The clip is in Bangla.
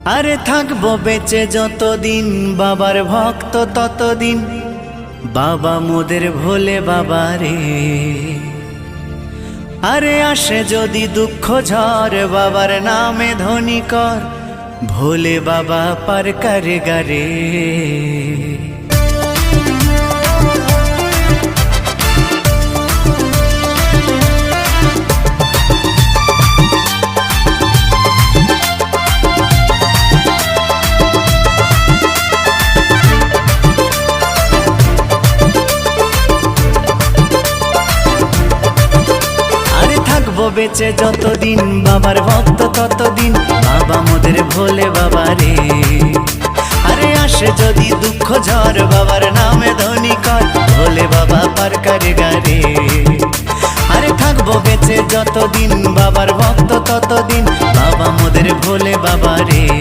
আরে থাকবো বেঁচে যতদিন বাবার ভক্ত ততদিন, বাবা মোদের ভোলে বাবা রে। আরে আসে যদি দুঃখ ঝড় বাবার নামে ধ্বনি কর, ভোলে বাবা পার করে গারে। বেঁচে যতদিন বাবার ভক্ত ততদিন, বাবা মোদের ভোলে বাবা রে। আরে আসে যদি দুঃখ ঝড় বাবার নামে ধ্বনি কর, ভোলে বাবা পার করে গারে। আরে থাকবো বেঁচে যতদিন বাবার ভক্ত ততদিন, বাবা মোদের ভোলে বাবা রে।